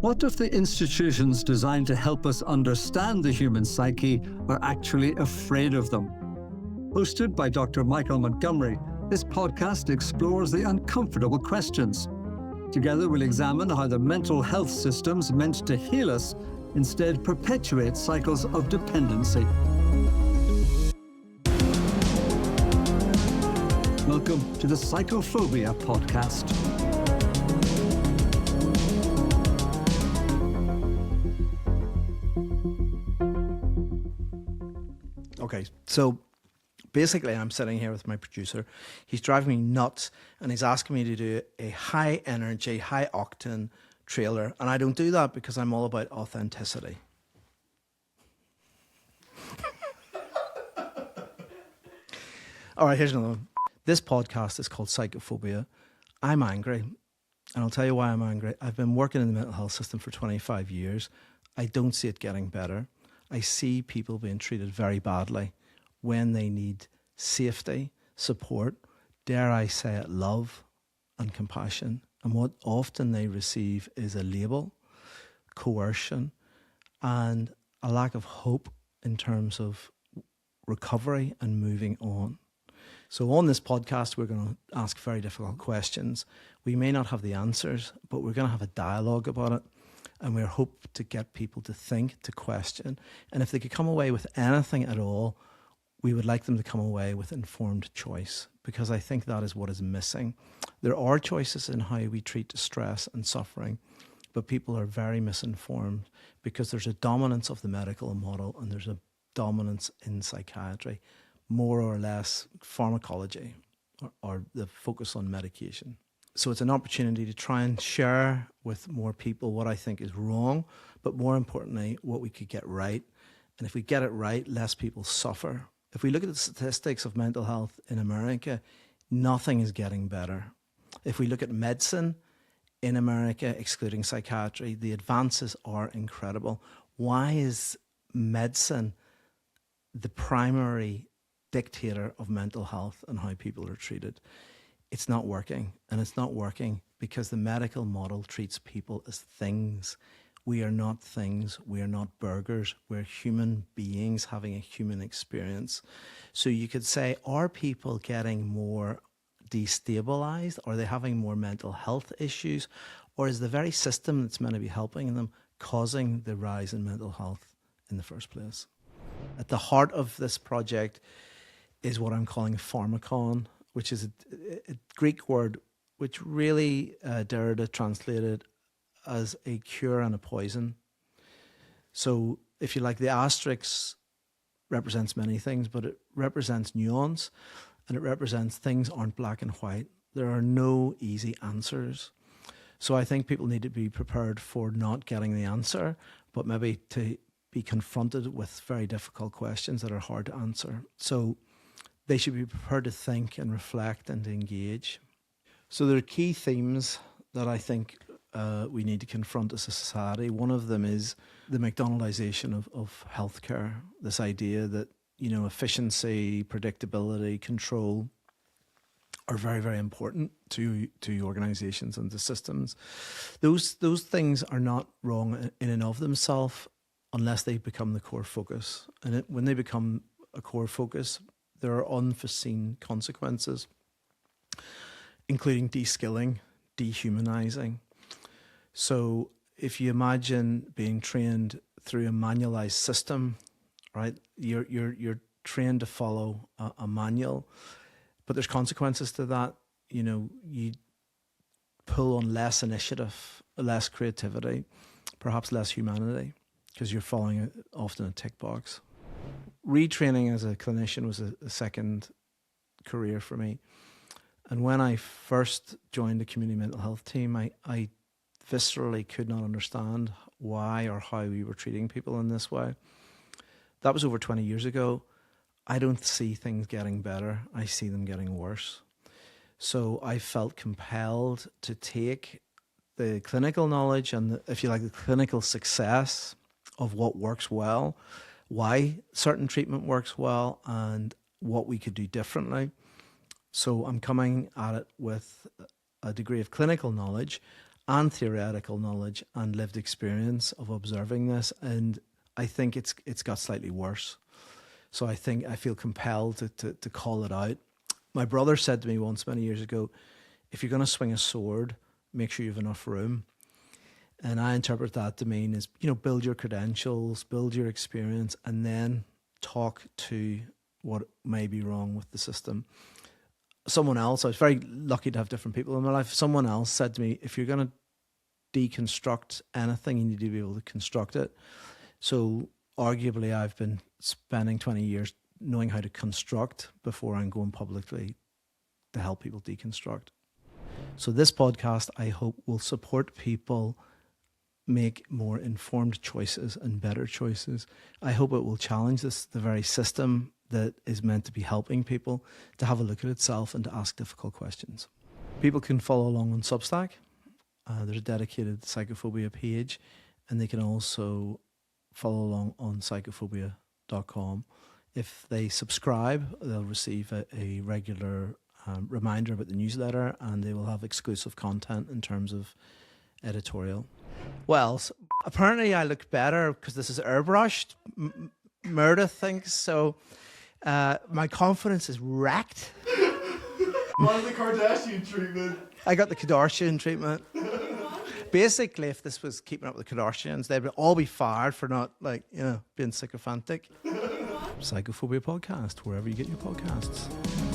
What if the institutions designed to help us understand the human psyche are actually afraid of them? Hosted by Dr. Michael Montgomery, this podcast explores the uncomfortable questions. Together we'll examine how the mental health systems meant to heal us instead perpetuate cycles of dependency. Welcome to the Psychophobia Podcast. Okay, so basically I'm sitting here with my producer. He's driving me nuts and he's asking me to do a high energy, high octane trailer. And I don't do that because I'm all about authenticity. All right, here's another one. This podcast is called Psychophobia. I'm angry, and I'll tell you why I'm angry. I've been working in the mental health system for 25 years. I don't see it getting better. I see people being treated very badly when they need safety, support, dare I say it, love and compassion. And what often they receive is a label, coercion, and a lack of hope in terms of recovery and moving on. So on this podcast, we're going to ask very difficult questions. We may not have the answers, but we're going to have a dialogue about it. And we hope to get people to think, to question. And if they could come away with anything at all, we would like them to come away with informed choice, because I think that is what is missing. There are choices in how we treat distress and suffering, but people are very misinformed because there's a dominance of the medical model and there's a dominance in psychiatry, more or less pharmacology or the focus on medication. So it's an opportunity to try and share with more people what I think is wrong, but more importantly, what we could get right. And if we get it right, less people suffer. If we look at the statistics of mental health in America, nothing is getting better. If we look at medicine in America, excluding psychiatry, the advances are incredible. Why is medicine the primary dictator of mental health and how people are treated? It's not working, and it's not working because the medical model treats people as things. We are not things. We are not burgers. We're human beings having a human experience. So you could say, are people getting more destabilized? Are they having more mental health issues? Or is the very system that's meant to be helping them causing the rise in mental health in the first place? At the heart of this project is what I'm calling pharmakon, which is a Greek word which really Derrida translated as a cure and a poison. So if you like, the asterisk represents many things, but it represents nuance and it represents things aren't black and white. There are no easy answers. So I think people need to be prepared for not getting the answer, but maybe to be confronted with very difficult questions that are hard to answer. So they should be prepared to think and reflect and to engage. So there are key themes that I think we need to confront as a society. One of them is the McDonaldization of healthcare. This idea that, efficiency, predictability, control are very, very important to organizations and to systems. Those things are not wrong in and of themselves unless they become the core focus. And when they become a core focus, there are unforeseen consequences, including de-skilling, dehumanizing. So if you imagine being trained through a manualized system, right? You're trained to follow a manual, but there's consequences to that. You pull on less initiative, less creativity, perhaps less humanity, because you're following often a tick box. Retraining as a clinician was a second career for me. And when I first joined the community mental health team, I viscerally could not understand why or how we were treating people in this way. That was over 20 years ago. I don't see things getting better. I see them getting worse. So I felt compelled to take the clinical knowledge and, if you like, the clinical success of what works well, why certain treatment works well, and what we could do differently. So I'm coming at it with a degree of clinical knowledge and theoretical knowledge and lived experience of observing this. And I think it's got slightly worse. So I feel compelled to call it out. My brother said to me once many years ago, if you're going to swing a sword, make sure you have enough room. And I interpret that to mean is, build your credentials, build your experience, and then talk to what may be wrong with the system. Someone else, I was very lucky to have different people in my life. Someone else said to me, if you're going to deconstruct anything, you need to be able to construct it. So arguably, I've been spending 20 years knowing how to construct before I'm going publicly to help people deconstruct. So this podcast, I hope, will support people make more informed choices and better choices. I hope it will challenge the very system that is meant to be helping people to have a look at itself and to ask difficult questions. People can follow along on Substack. There's a dedicated Psychophobia page, and they can also follow along on psychophobia.com. If they subscribe, they'll receive a regular reminder about the newsletter, and they will have exclusive content in terms of editorial. Well, so apparently I look better because this is airbrushed. Meredith thinks so. My confidence is wrecked. Why the Kardashian treatment? I got the Kardashian treatment. Basically, if this was Keeping Up with the Kardashians, they'd all be fired for not, being sycophantic. Psychophobia Podcast, wherever you get your podcasts.